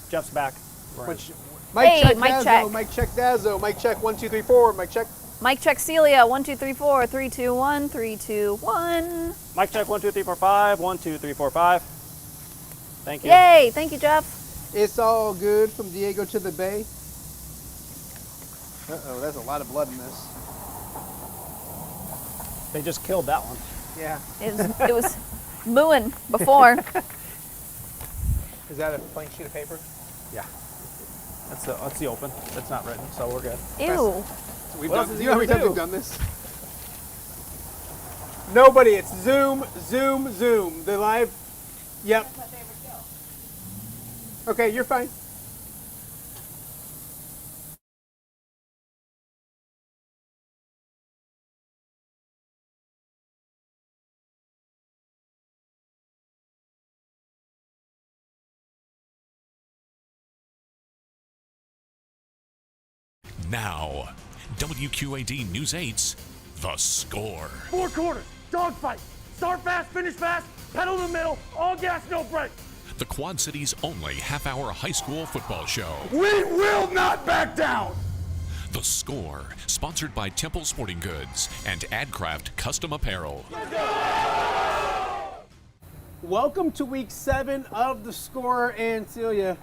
Jeff's back. Mic check, mic Dazzo. check. Mic check, Dazzo. Mic check, 1, 2, 3, 4. Mic check. Mic check, Celia. 1, 2, 3, 4. 3, 2, 1. 3, 2, 1. Mic check, 1, 2, 3, 4, 5. 1, 2, 3, 4, 5. Thank you. Yay! Thank you, Jeff. It's all good from Diego to the Bay. Uh-oh, there's a lot of blood in this. They just killed that one. Yeah. It was mooing before. Is that a blank sheet of paper? Yeah. That's the open. It's not written, so we're good. Ew. We've What else done, is do he you know how many gonna times do? we've done this? Nobody. It's Zoom, Zoom, Zoom. The live. Yep. Okay, you're fine. Now, WQAD News 8's The Score. 4 quarters, dogfight. Start fast, finish fast, pedal to the middle, all gas, no brake. The Quad City's only half-hour high school football show. We will not back down. The Score, sponsored by Temple Sporting Goods and AdCraft Custom Apparel. Welcome to week 7 of The Score, and Celia.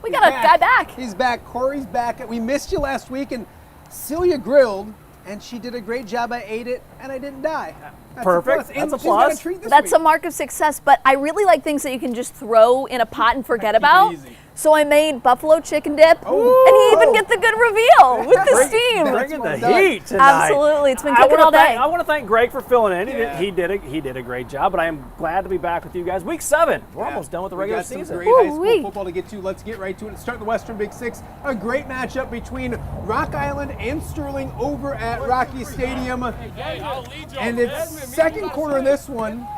We got a guy back. He's back. Corey's back. We missed you last week, and Celia grilled, and she did a great job. I ate it, and I didn't die. That's Perfect. A plus. And That's a she's got plus. treat this That's week. a mark of success, but I really like things that you can just throw in a pot and forget Keep it about. easy. So I made buffalo chicken dip, Oh. and you even get the good reveal with the steam. Bringing the well done. heat tonight. Absolutely, it's been I cooking wanna all day. I want to thank Greg for filling in. Yeah. He did a great job, but I am glad to be back with you guys. Week 7. We're almost done with the We regular got some season. great high school Woo-wee. football to get to. Let's get right to it. Let's start the Western Big Six. A great matchup between Rock Island and Sterling over at Rocky Stadium. And it's second quarter in this one.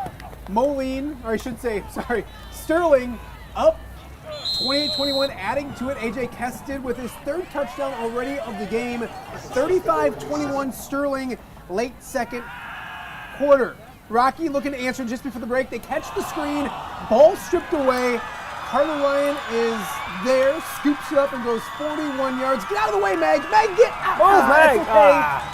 MOLINE, or I should say, sorry, Sterling up 28-21, adding to it. AJ Kested with his 3rd touchdown already of the game. 35-21 Sterling, late second quarter. Rocky looking to answer just before the break. They catch the screen, ball stripped away. Carter Ryan is there, scoops it up and goes 41 yards. Get out of the way, Meg. Meg, get out. Oh, Meg.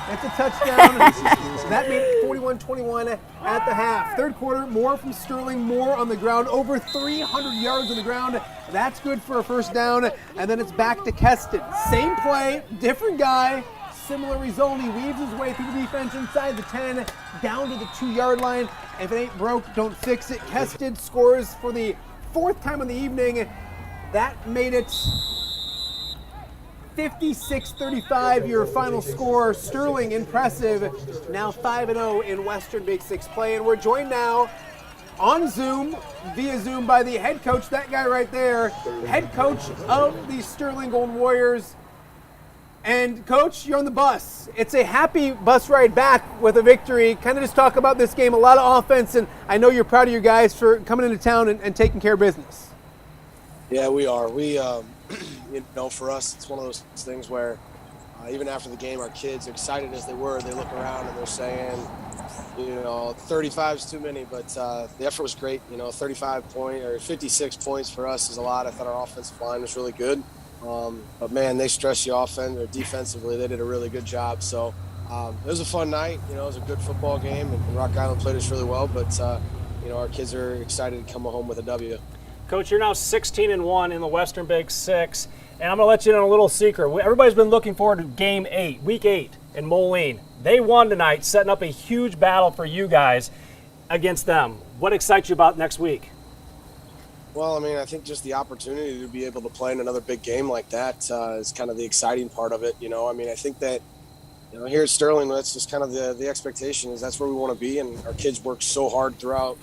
That's okay. It's a touchdown. That made it 41-21 at the half. Third quarter, more from Sterling, more on the ground, over 300 yards on the ground. That's good for a first down. And then it's back to Keston. Same play, different guy. Similar result. He weaves his way through the defense inside the 10, down to the 2-yard line. If it ain't broke, don't fix it. Keston scores for the 4th time in the evening. That made it 56-35, your final score. Sterling, impressive. Now 5-0 in Western Big Six play. And we're joined now on Zoom, via Zoom, by the head coach, that guy right there, head coach of the Sterling Golden Warriors. And Coach, you're on the bus. It's a happy bus ride back with a victory. Kind of just talk about this game, a lot of offense, and I know you're proud of your guys for coming into town and taking care of business. Yeah, we are. We, for us, it's one of those things where even after the game, our kids, excited as they were, they look around and they're saying, 35 is too many, but the effort was great. 56 points for us is a lot. I thought our offensive line was really good. But man, they stressed the offense or defensively. They did a really good job. So it was a fun night. It was a good football game, and Rock Island played us really well. But our kids are excited to come home with a W. Coach, you're now 16-1 in the Western Big Six, and I'm going to let you in on a little secret. Everybody's been looking forward to Game 8, Week 8 in MOLINE. They won tonight, setting up a huge battle for you guys against them. What excites you about next week? Well, I think just the opportunity to be able to play in another big game like that is kind of the exciting part of it. I think that, here at Sterling, that's just kind of the expectation is that's where we want to be. And our kids work so hard throughout,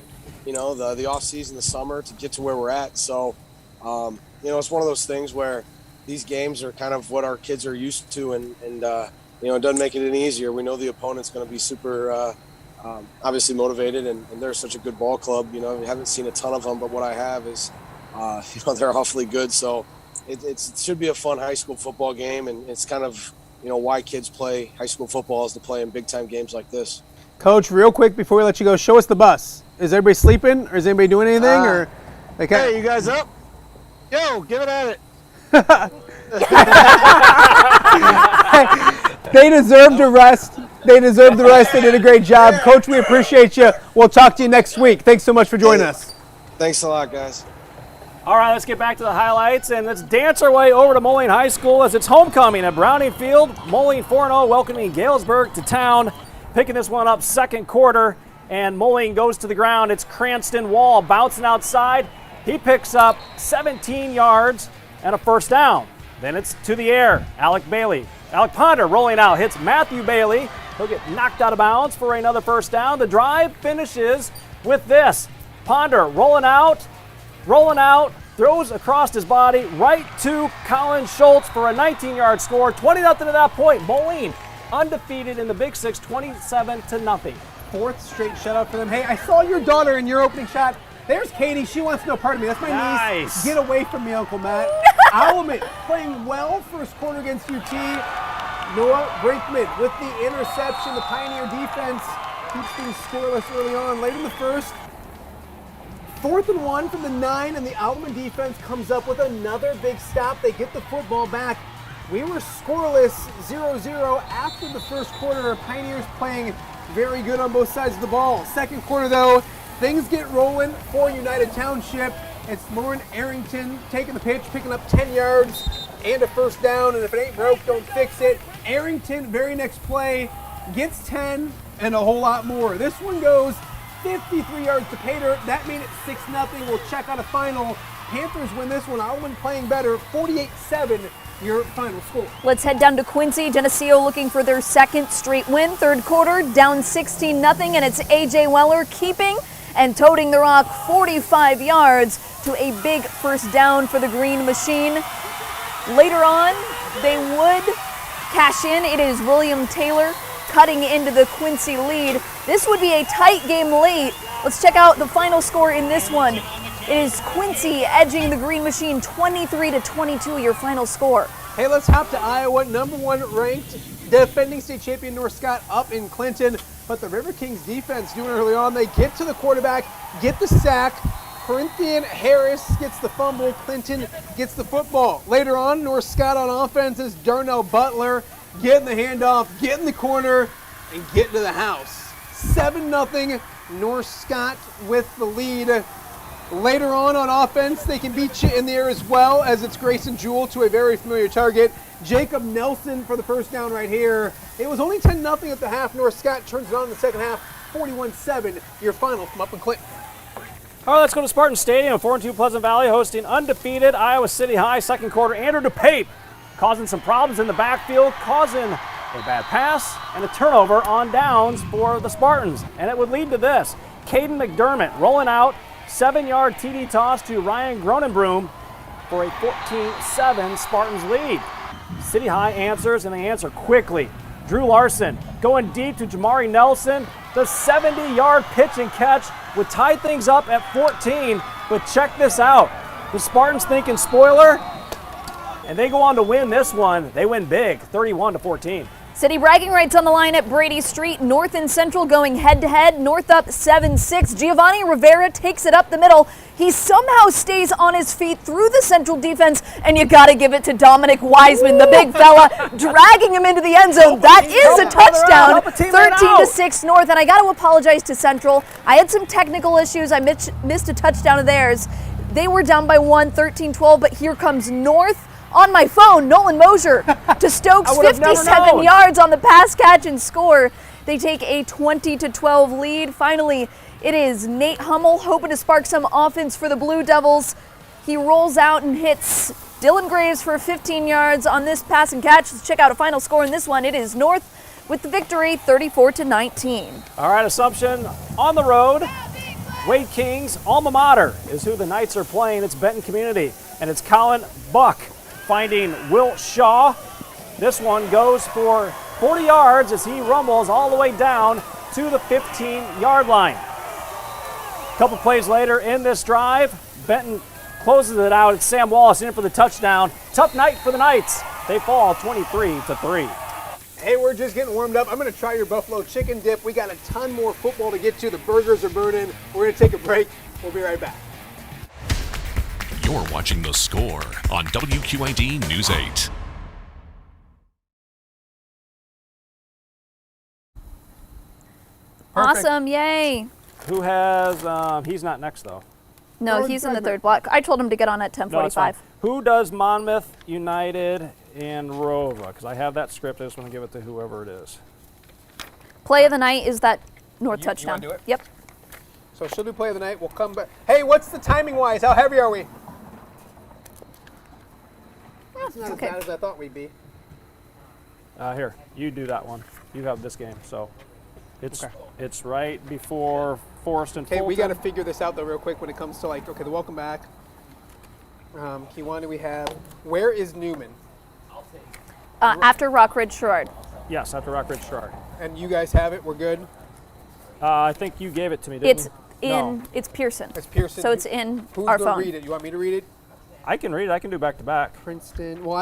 the off season, the summer to get to where we're at. So, it's one of those things where these games are kind of what our kids are used to. And it doesn't make it any easier. We know the opponent's going to be super, obviously motivated, and they're such a good ball club. We haven't seen a ton of them, but what I have is, they're awfully good. So it should be a fun high school football game, and it's kind of, why kids play high school football is to play in big-time games like this. Coach, real quick before we let you go, show us the bus. Is everybody sleeping, or is anybody doing anything? Hey, you guys up? Yo, give it at it. They deserve to rest. They deserve the rest. They did a great job. Coach, we appreciate you. We'll talk to you next week. Thanks so much for joining us. Thanks a lot, guys. All right, let's get back to the highlights, and let's dance our way over to Moline High School as it's homecoming at Browning Field. Moline 4-0 welcoming Galesburg to town, picking this one up second quarter, and Moline goes to the ground. It's Cranston Wall bouncing outside. He picks up 17 yards and a first down. Then it's to the air. Alec Ponder rolling out, hits Matthew Bailey. He'll get knocked out of bounds for another first down. The drive finishes with this. Ponder rolling out, throws across his body right to Colin Schultz for a 19-yard score. 20-0 at that point. Moline undefeated in the Big Six, 27-0. Fourth straight shutout for them. Hey, I saw your daughter in your opening shot. There's Katie. She wants no part of me. That's my niece. Get away from me, Uncle Matt. Owlman playing well first quarter against UT. Noah Brinkman with the interception. The Pioneer defense keeps things scoreless early on. Late in the first, 4th and 1 from the 9, and the Owlman defense comes up with another big stop. They get the football back. We were scoreless 0-0 after the first quarter. Pioneers playing very good on both sides of the ball. Second quarter, though, things get rolling for United Township. It's Lauren Arrington taking the pitch, picking up 10 yards and a first down, and if it ain't broke, don't fix it. Arrington, very next play, gets 10 and a whole lot more. This one goes 53 yards to Pater. That made it 6-0. We'll check out a final. Panthers win this one. Owlman playing better, 48-7. Your final score. Let's head down to Quincy. Geneseo looking for their second straight win. Third quarter, down 16-0, and it's A.J. Weller keeping and toting the rock 45 yards to a big first down for the Green Machine. Later on, they would cash in. It is William Taylor cutting into the Quincy lead. This would be a tight game late. Let's check out the final score in this one. It is Quincy edging the Green Machine 23-22, your final score. Hey, let's hop to Iowa. Number 1 ranked defending state champion North Scott up in Clinton. But the River Kings defense doing early on. They get to the quarterback, get the sack. Corinthian Harris gets the fumble. Clinton gets the football. Later on, North Scott on offense is Darnell Butler getting the handoff, getting the corner, and getting to the house. 7-0, North Scott with the lead. Later on offense, they can beat you in the air as well, as it's Grayson Jewell to a very familiar target. Jacob Nelson for the first down right here. It was only 10-0 at the half. North Scott turns it on in the second half, 41-7, your final from up in Clinton. All right, let's go to Spartan Stadium. 4-2 Pleasant Valley hosting undefeated Iowa City High. Second quarter, Andrew DePape causing some problems in the backfield, causing a bad pass and a turnover on downs for the Spartans. And it would lead to this. Caden McDermott rolling out, 7-yard TD toss to Ryan Gronenbroom for a 14-7 Spartans lead. City High answers, and they answer quickly. Drew Larson going deep to Jamari Nelson. The 70-yard pitch and catch would tie things up at 14. But check this out. The Spartans thinking spoiler, and they go on to win this one. They win big, 31-14. City bragging rights on the line at Brady Street. North and Central going head-to-head. North up 7-6. Giovanni Rivera takes it up the middle. He somehow stays on his feet through the Central defense, and you got to give it to Dominic Wiseman, the big fella, dragging him into the end zone. That is a touchdown, 13-6 North, and I got to apologize to Central. I had some technical issues. I missed a touchdown of theirs. They were down by 1, 13-12, but here comes North. On my phone, Nolan Mosier to Stokes, 57 yards on the pass, catch, and score. They take a 20-12 lead. Finally, it is Nate Hummel hoping to spark some offense for the Blue Devils. He rolls out and hits Dylan Graves for 15 yards on this pass and catch. Let's check out a final score in this one. It is North with the victory, 34-19. All right, Assumption on the road. Wade King's alma mater is who the Knights are playing. It's Benton Community, and it's Colin Buck finding Wilt Shaw. This one goes for 40 yards as he rumbles all the way down to the 15-yard line. A couple plays later in this drive, Benton closes it out. It's Sam Wallace in for the touchdown. Tough night for the Knights. They fall 23-3. Hey, we're just getting warmed up. I'm going to try your buffalo chicken dip. We got a ton more football to get to. The burgers are burning. We're going to take a break. We'll be right back. You're watching The Score on WQAD News 8. Awesome, yay. Who has, he's not next though. No, he's in the third block. I told him to get on at No, that's 10:45. fine. Who does Monmouth, United, and Rova? Because I have that script. I just want to give it to whoever it is. Play of the night is that north You touchdown. wanna do it? Yep. So she'll do play of the night. We'll come back. Hey, what's the timing wise? How heavy are we? It's not okay. as bad as I thought we'd be. Here, you do that one. You have this game, so it's right before Forest and Okay, Fulton. we got to figure this out though real quick when it comes to like, okay, the welcome back. Kiwani, we have. Where is Newman? After Rockridge Sherrard. Yes, after Rockridge Sherrard. And you guys have it. We're good. I think you gave it to me, didn't It's you? in. No. It's Pearson. It's Pearson. So it's in Who's our gonna phone. read it? You want me to read it? I can read it. I can do back to back. Princeton. Well,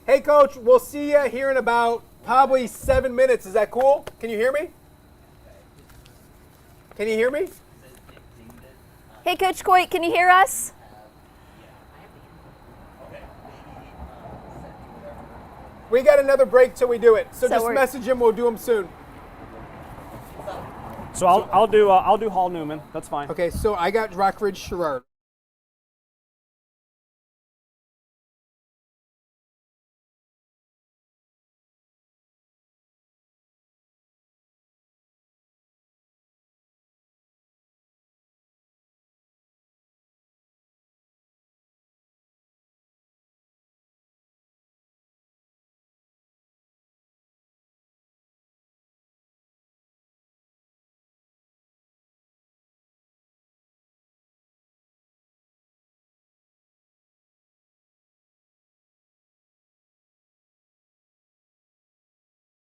Hey, Coach. We'll see you here in about probably 7 minutes. Is that cool? Can you hear me? Can you hear me? Hey, Coach Coit, can you hear us? We got another break till we do it. So just we're- message him. We'll do them soon. So I'll do Hall Newman. That's fine. Okay. So I got Rockridge Sherrard.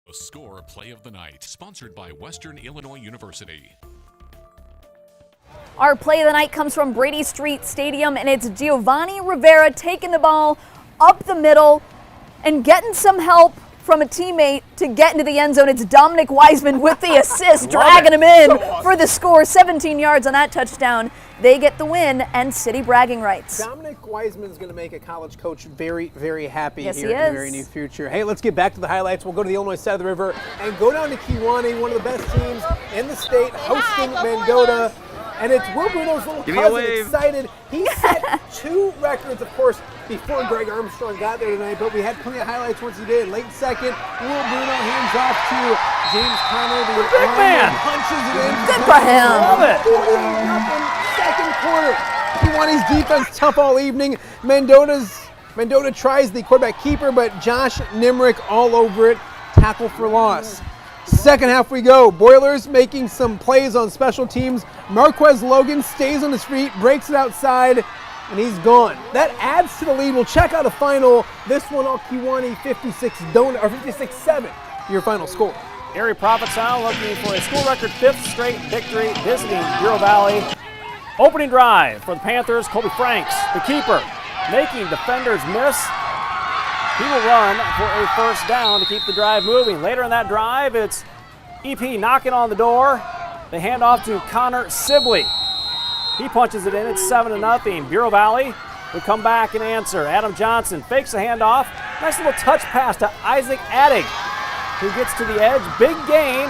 The Score Play of the Night, sponsored by Western Illinois University. Our play of the night comes from Brady Street Stadium, and it's Giovanni Rivera taking the ball up the middle and getting some help from a teammate to get into the end zone. It's Dominic Wiseman with the assist, dragging him in for the score. 17 yards on that touchdown. They get the win and city bragging rights. Dominic Wiseman is going to make a college coach very, very happy Yes, here he in the is. very near future. Hey, let's get back to the highlights. We'll go to the Illinois side of the river and go down to Kewanee, one of the best teams in the state, hosting Mendota. And it's Will Bruno's little cousin, excited. He set 2 records, of course, before Greg Armstrong got there tonight, but we had plenty of highlights once he did. Late second, Will Bruno hands off to James Conner. The big man. punches it in. Good for him. Love it. 48-0, second quarter. Kewanee's defense tough all evening. Mendota tries the quarterback keeper, but Josh Nimrick all over it. Tackle for loss. Second half we go. Boilers making some plays on special teams. Marquez Logan stays on his feet, breaks it outside, and he's gone. That adds to the lead. We'll check out a final. This one, all Kewanee 56-7. Your final score. Erie Prophetstown looking for a school record 5th straight victory, visiting Bureau Valley. Opening drive for the Panthers, Colby Franks, the keeper, making defenders miss. He will run for a first down to keep the drive moving. Later in that drive, it's EP knocking on the door. They hand off to Connor Sibley. He punches it in. It's 7-0. Bureau Valley would come back and answer. Adam Johnson fakes the handoff. Nice little touch pass to Isaac Addig, who gets to the edge. Big gain,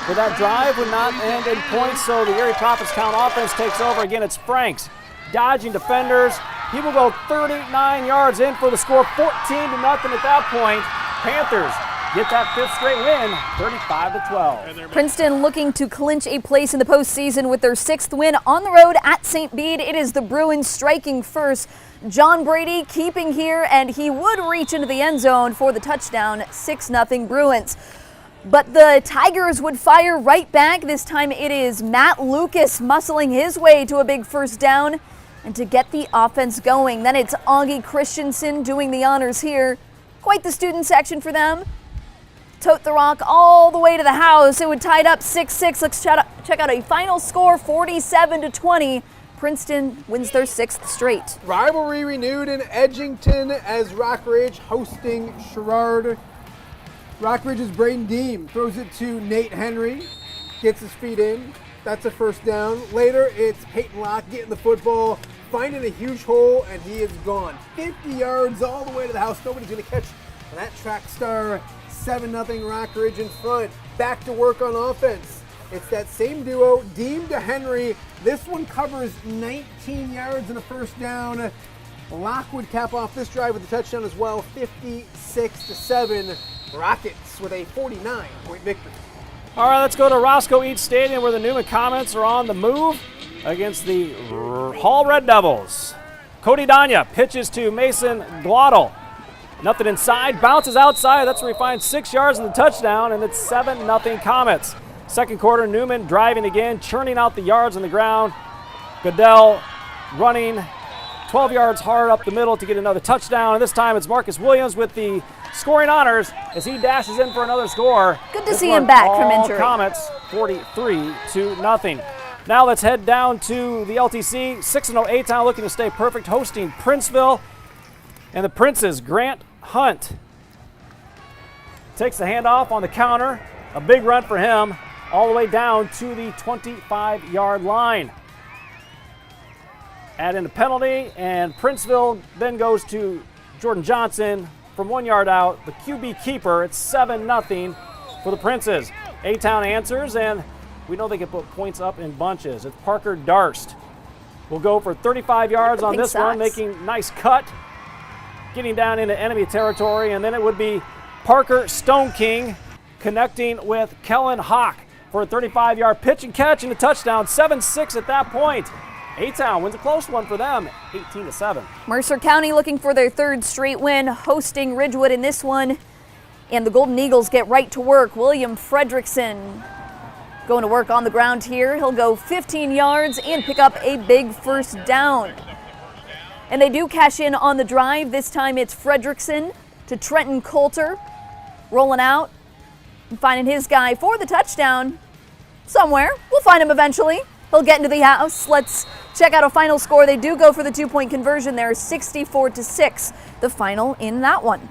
but that drive would not end in points, so the Erie Prophetstown offense takes over. Again, it's Franks dodging defenders. He will go 39 yards in for the score, 14-0 at that point. Panthers get that 5th straight win, 35-12. Princeton looking to clinch a place in the postseason with their 6th win on the road at St. Bede. It is the Bruins striking first. John Brady keeping here, and he would reach into the end zone for the touchdown, 6-0 Bruins. But the Tigers would fire right back. This time it is Matt Lucas muscling his way to a big first down and to get the offense going. Then it's Augie Christensen doing the honors here. Quite the student section for them. Tote the rock all the way to the house. It would tie it up 6-6. Let's check out a final score, 47-20. Princeton wins their 6th straight. Rivalry renewed in Edgington as Rockridge hosting Sherrard. Rockridge's Braden Deem throws it to Nate Henry, gets his feet in. That's a first down. Later, it's Peyton Locke getting the football, finding a huge hole, and he is gone. 50 yards all the way to the house. Nobody's going to catch that track star. 7-0 Rock Ridge in front. Back to work on offense. It's that same duo, Deem to Henry. This one covers 19 yards and a first down. Locke would cap off this drive with a touchdown as well, 56-7. Rockets with a 49-point victory. All right, let's go to Roscoe East Stadium where the Newman Comets are on the move against the Hall Red Devils. Cody Danya pitches to Mason Glottal. Nothing inside, bounces outside. That's where he finds 6 yards in the touchdown, and it's 7-0 Comets. Second quarter, Newman driving again, churning out the yards on the ground. Goodell running 12 yards hard up the middle to get another touchdown, and this time it's Marcus Williams with the scoring honors as he dashes in for another score. Good to see him back from injury. Comets 43-0. Now let's head down to the LTC. 6-0 A-Town looking to stay perfect, hosting Princeville. And the Princes, Grant Hunt, takes the handoff on the counter. A big run for him all the way down to the 25-yard line. Add in a penalty, and Princeville then goes to Jordan Johnson from 1 yard out. The QB keeper, it's 7-0 for the Princes. A-Town answers, and we know they can put points up in bunches. It's Parker Darst. Will go for 35 yards on this one, making nice cut, getting down into enemy territory, and then it would be Parker Stone King connecting with Kellen Hawk for a 35-yard pitch and catch and a touchdown. 7-6 at that point. A-Town wins a close one for them, 18-7. Mercer County looking for their third straight win, hosting Ridgewood in this one. And the Golden Eagles get right to work. William Fredrickson going to work on the ground here. He'll go 15 yards and pick up a big first down. And they do cash in on the drive. This time it's Fredrickson to Trenton Coulter, rolling out and finding his guy for the touchdown somewhere. We'll find him eventually. He'll get into the house. Let's check out a final score. They do go for the 2-point conversion there, 64-6, the final in that one.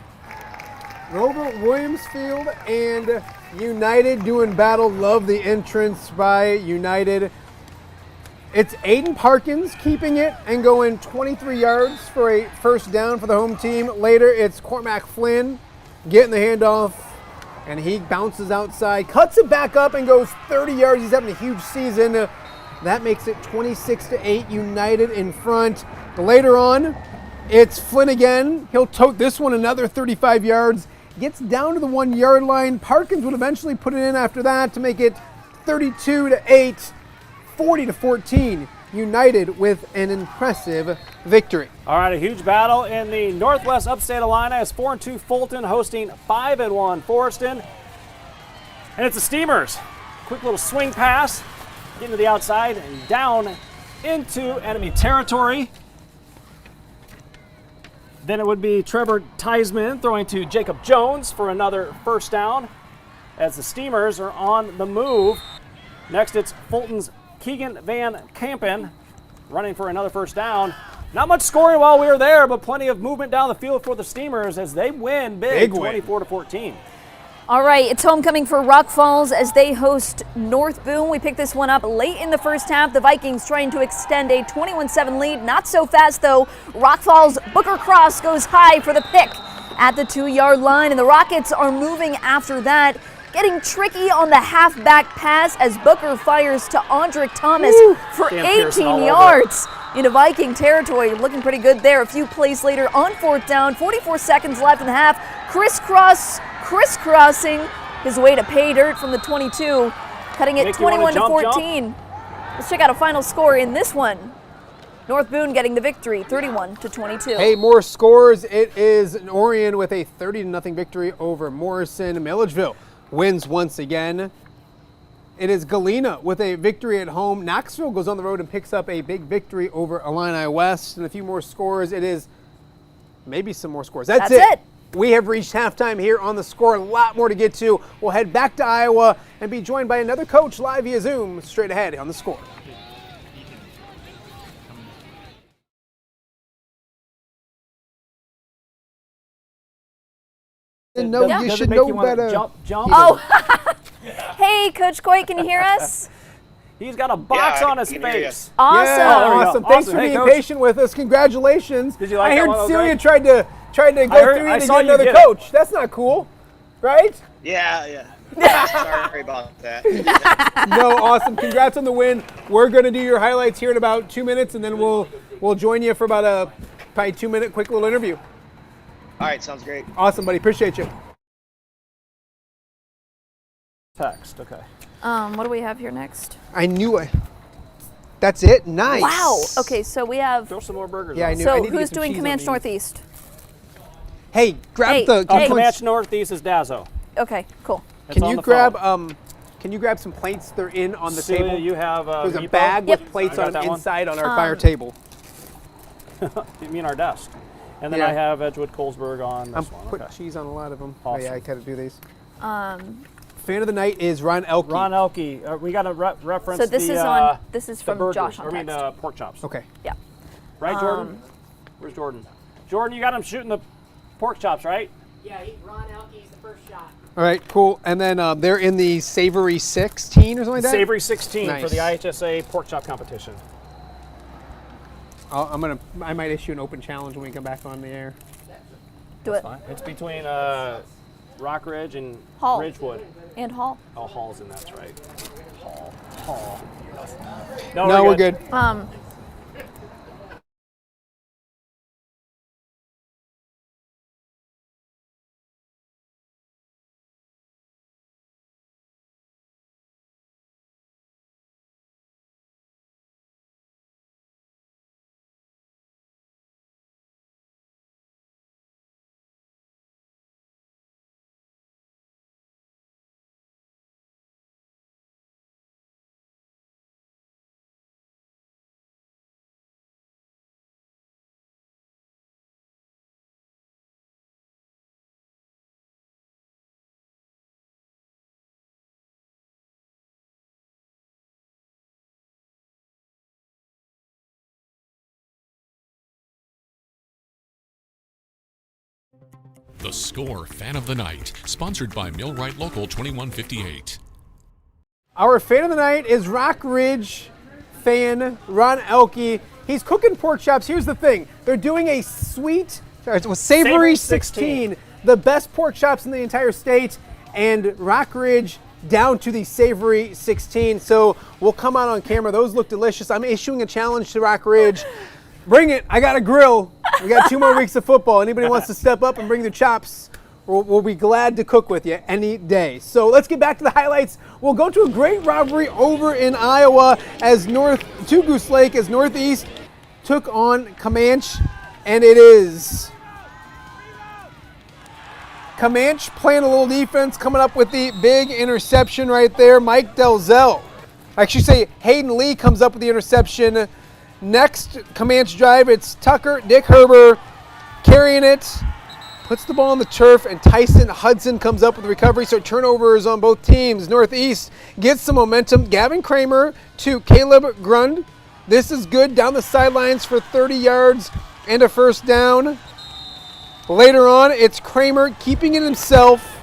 Over Williamsfield and United doing battle. Love the entrance by United. It's Aiden Parkins keeping it and going 23 yards for a first down for the home team. Later, it's Cormac Flynn getting the handoff, and he bounces outside, cuts it back up, and goes 30 yards. He's having a huge season. That makes it 26-8, United in front. Later on, it's Flynn again. He'll tote this one another 35 yards. Gets down to the 1 yard line. Parkins would eventually put it in after that to make it 32-8, 40-14. United with an impressive victory. All right, a huge battle in the Northwest Upstate Illini as 4-2 Fulton hosting 5-1 Forreston. And it's the Steamers. Quick little swing pass, getting to the outside and down into enemy territory. Then it would be Trevor Theismann throwing to Jacob Jones for another first down as the Steamers are on the move. Next, it's Fulton's Keegan Van Kampen running for another first down. Not much scoring while we were there, but plenty of movement down the field for the Steamers as they win big 24-14. All right, it's homecoming for Rock Falls as they host North Boone. We picked this one up late in the first half. The Vikings trying to extend a 21-7 lead. Not so fast, though. Rock Falls' Booker Cross goes high for the pick at the 2 yard line, and the Rockets are moving after that. Getting tricky on the halfback pass as Booker fires to Andrick Thomas for 18 yards into Viking territory. Looking pretty good there. A few plays later on fourth down, 44 seconds left in the half. Crisscrossing his way to pay dirt from the 22, cutting it 21-14. Let's check out a final score in this one. North Boone getting the victory, 31-22. Hey, more scores. It is Orion with a 30-0 victory over Morrison. Milledgeville wins once again. It is Galena with a victory at home. Knoxville goes on the road and picks up a big victory over Illini West. And a few more scores. It is maybe some more scores. That's it. We have reached halftime here on The Score. A lot more to get to. We'll head back to Iowa and be joined by another coach live via Zoom straight ahead on The Score. No, you should know better. Jump. Oh, hey, Coach Coit, can you hear us? He's got a box Yeah, on his I can hear ya. face. Awesome. Yeah, there we go. awesome. Thanks Awesome. for Hey, being Coach. patient with us. Congratulations. Did you like I that heard one? That was Celia great. tried to go heard- through I you to saw get you another get it. coach. That's not cool, right? Yeah. Sorry about that. No, awesome. Congrats on the win. We're going to do your highlights here in about 2 minutes, and then we'll join you for about a probably 2-minute quick little interview. All right, sounds great. Awesome, buddy. Appreciate you. Text, okay. What do we have here next? I knew it. That's it? Nice. Wow. Okay, so we have. Throw some more burgers. Yeah, I on. knew. I So need to get who's some doing cheese on Comanche these. Northeast? Hey, grab Hey, the. hey. you Comanche Northeast is Dazzo. Okay, cool. It's Can on you the grab phone. Can you grab some plates? They're in on the Celia, table. you have There's a repo? bag Yep. with plates You got on that one? inside on our by our table. You mean our desk. And then Yeah. I have Edgewood Colesburg on this I'm one. putting Okay. cheese on a lot of them. Oh Awesome. yeah, I gotta do these. Fan of the night is Ron Elke. Ron Elke. We got to reference So this the, is on. This is the from burgers. Josh on I mean, text. pork chops. Okay. Yeah. Right, Jordan? Where's Jordan? Jordan, you got him shooting the pork chops, right? Yeah, Ron Elke's the first shot. All right, cool. And then they're in the Savory 16 or something like that. Savory 16 for Nice. the IHSA pork chop competition. I might issue an open challenge when we come back on the air. Do it. Fine. It's between Rock Ridge and Hall. Ridgewood. And Hall. Oh, Hall's in that's right. Hall. No, we're good. The Score Fan of the Night, sponsored by Millwright Local 2158. Our fan of the night is Rock Ridge fan Ron Elke. He's cooking pork chops. Here's the thing. They're doing a Savory Savory 16, the best pork chops in the entire state, and Rock Ridge down to the Savory 16. So we'll come out on camera. Those look delicious. I'm issuing a challenge to Rock Ridge. Bring it. I got a grill. We got 2 more weeks of football. Anybody wants to step up and bring their chops, we'll be glad to cook with you any day. So let's get back to the highlights. We'll go to a great rivalry over in Iowa as Goose Lake as Northeast took on Comanche, and it is Comanche playing a little defense, coming up with the big interception right there. Mike Delzell. I should say Hayden Lee comes up with the interception. Next Comanche drive, it's Tucker Dick Herber carrying it, puts the ball on the turf, and Tyson Hudson comes up with the recovery. So turnovers on both teams. Northeast gets some momentum. Gavin Kramer to Caleb Grund. This is good down the sidelines for 30 yards and a first down. Later on, it's Kramer keeping it himself,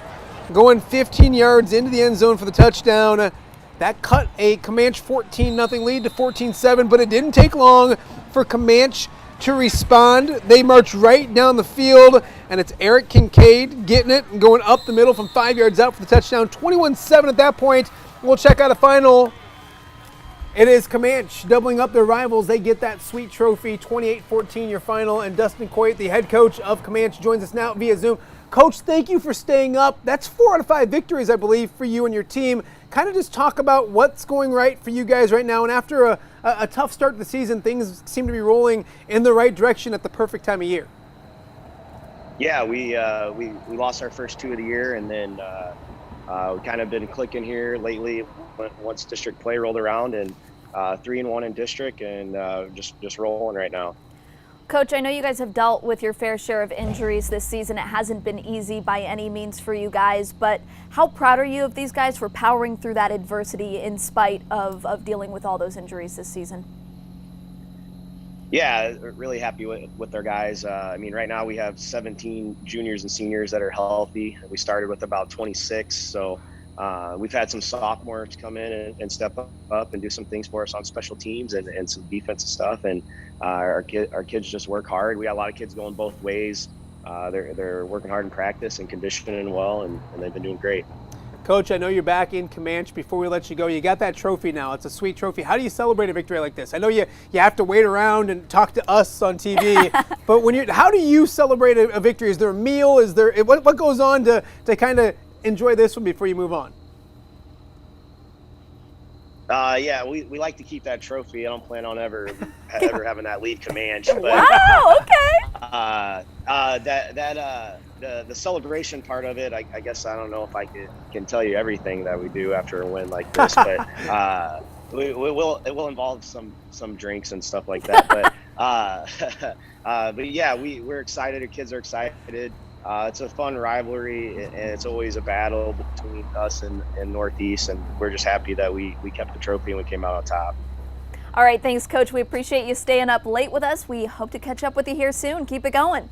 going 15 yards into the end zone for the touchdown. That cut a Comanche 14-0 lead to 14-7, but it didn't take long for Comanche to respond. They march right down the field, and it's Eric Kincaid getting it and going up the middle from 5 yards out for the touchdown. 21-7 at that point. We'll check out a final. It is Comanche doubling up their rivals. They get that sweet trophy, 28-14 your final, and Dustin Coit, the head coach of Comanche, joins us now via Zoom. Coach, thank you for staying up. That's 4 out of 5 victories, I believe, for you and your team. Kind of just talk about what's going right for you guys right now. And after a tough start to the season, things seem to be rolling in the right direction at the perfect time of year. Yeah, we lost our first 2 of the year, and then we kind of been clicking here lately once district play rolled around, and 3-1 in district, and just rolling right now. Coach, I know you guys have dealt with your fair share of injuries this season. It hasn't been easy by any means for you guys, but how proud are you of these guys for powering through that adversity in spite of dealing with all those injuries this season? Yeah, really happy with our guys. I mean, right now we have 17 juniors and seniors that are healthy. We started with about 26, so we've had some sophomores come in and step up and do some things for us on special teams and some defensive stuff. And our kids just work hard. We got a lot of kids going both ways. They're working hard in practice and conditioning well, and they've been doing great. Coach, I know you're back in Comanche. Before we let you go, you got that trophy now. It's a sweet trophy. How do you celebrate a victory like this? I know you have to wait around and talk to us on TV, but how do you celebrate a victory? Is there a meal? Is there what goes on to kind of enjoy this one before you move on? Yeah, we like to keep that trophy. I don't plan on ever having that lead Comanche. But, Wow, okay. The celebration part of it, I guess I don't know if I can tell you everything that we do after a win like this, but it will involve some drinks and stuff like that. But yeah, we're excited. Our kids are excited. It's a fun rivalry, and it's always a battle between us and Northeast, and we're just happy that we kept the trophy and we came out on top. All right, thanks, Coach. We appreciate you staying up late with us. We hope to catch up with you here soon. Keep it going.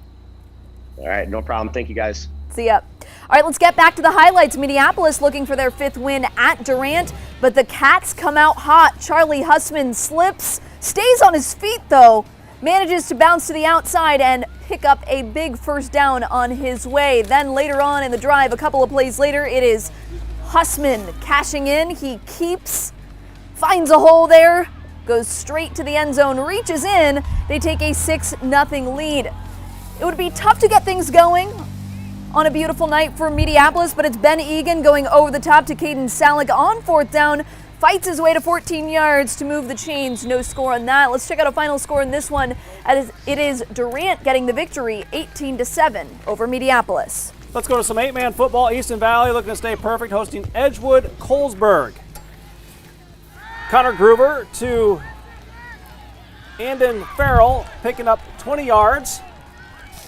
All right, no problem. Thank you, guys. See ya. All right, let's get back to the highlights. Minneapolis looking for their 5th win at Durant, but the Cats come out hot. Charlie Hussman slips, stays on his feet though, manages to bounce to the outside and pick up a big first down on his way. Then later on in the drive, a couple of plays later, it is Hussman cashing in. He finds a hole there, goes straight to the end zone, reaches in. They take a 6-0 lead. It would be tough to get things going on a beautiful night for Minneapolis, but it's Ben Egan going over the top to Caden Salick on 4th down, fights his way to 14 yards to move the chains. No score on that. Let's check out a final score in this one. It is Durant getting the victory, 18-7 over Minneapolis. Let's go to some 8-man football. Easton Valley looking to stay perfect, hosting Edgewood Colesburg. Connor Gruber to Andon Farrell, picking up 20 yards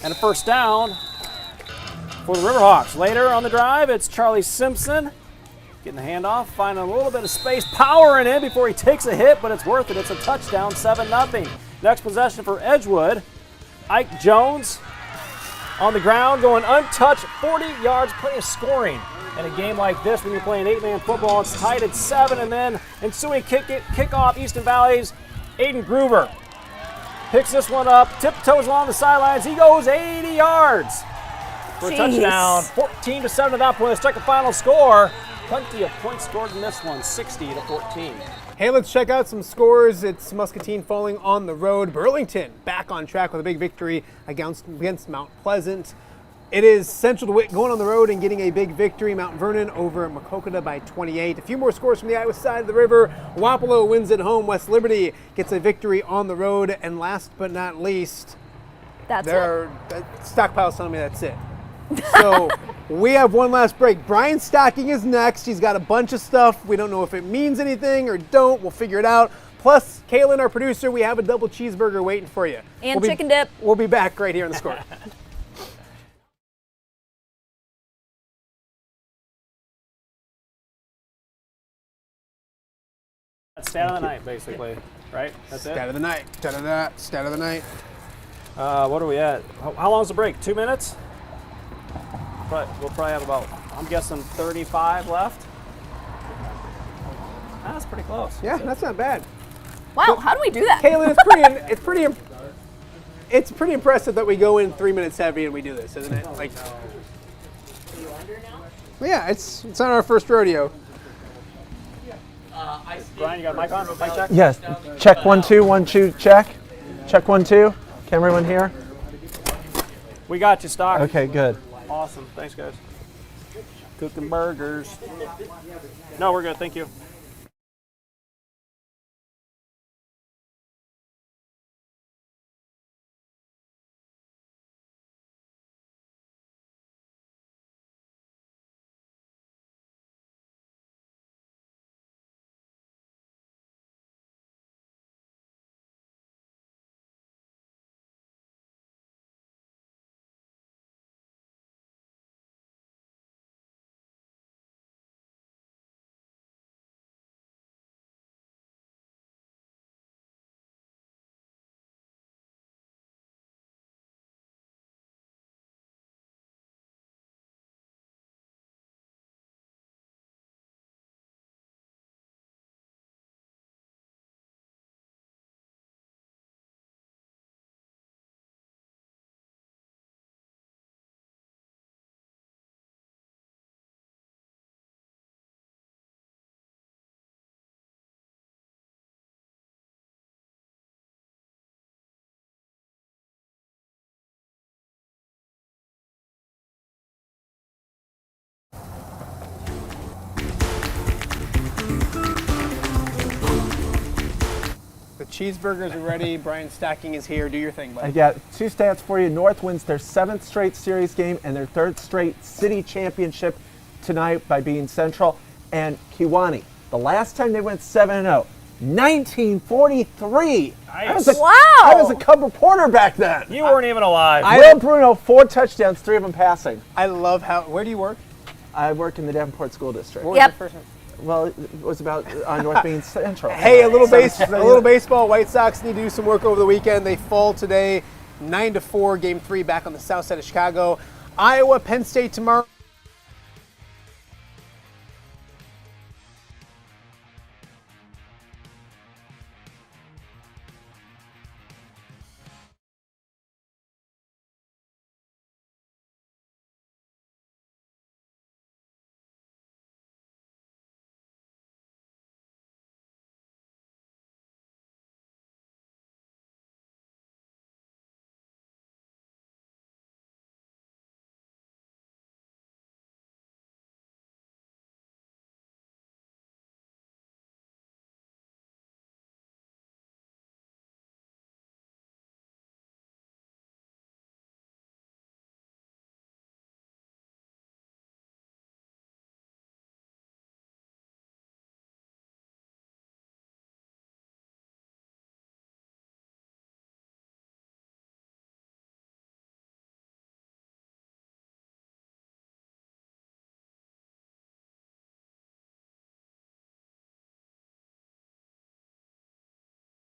and a first down for the Riverhawks. Later on the drive, it's Charlie Simpson getting the handoff, finding a little bit of space, powering in before he takes a hit, but it's worth it. It's a touchdown, 7-0. Next possession for Edgewood. Ike Jones on the ground, going untouched, 40 yards, plenty of scoring. In a game like this, when you're playing 8-man football, it's tied at 7, and then ensuing kickoff, Easton Valley's Aiden Gruber picks this one up, tiptoes along the sidelines. He goes 80 yards for a touchdown. 14-7 at that point. Let's check the final score. Plenty of points scored in this one, 60-14. Hey, let's check out some scores. It's Muscatine falling on the road. Burlington back on track with a big victory against Mount Pleasant. It is Central DeWitt going on the road and getting a big victory. Mount Vernon over Macokota by 28. A few more scores from the Iowa side of the river. Wapello wins at home. West Liberty gets a victory on the road. And last but not least, Stockpile's telling me that's it. So we have one last break. Brian Stocking is next. He's got a bunch of stuff. We don't know if it means anything or don't. We'll figure it out. Plus, Kaylin, our producer, we have a double cheeseburger waiting for you. And chicken dip. We'll be back right here on The Score. Stat of the night, basically, right? That's it? Stat of the night. Stat of the night. What are we at? How long is the break? 2 minutes? We'll probably have about, I'm guessing, 35 left. That's pretty close. Yeah, that's not bad. Wow, how do we do that? Kaylin, it's pretty impressive that we go in 3 minutes heavy and we do this, isn't it? Like, yeah, it's not our first rodeo. Brian, you got a mic on? Mic check? Yes. Check 1 2 1 2 check. Check 1 2. Can everyone hear? We got you, Stock. Okay, good. Awesome. Thanks, guys. Cooking burgers. No, we're good. Thank you. cheeseburgers are ready. Brian Stacking is here. Do your thing, I buddy. got 2 stats for you. North wins their 7th straight series game and their 3rd straight city championship tonight by beating Central. And Kewanee, the last time they went 7-0, 1943. Nice. I was a Cub reporter back then. You weren't even alive. Will Bruno, 4 touchdowns, 3 of them passing. I love how. Where do you work? I work in the Davenport School District. What was Yep. your first name? Well, it was about North Main Central. Hey, a little baseball. White Sox need to do some work over the weekend. They fall today, 9-4. Game 3 back on the south side of Chicago. Iowa, Penn State tomorrow.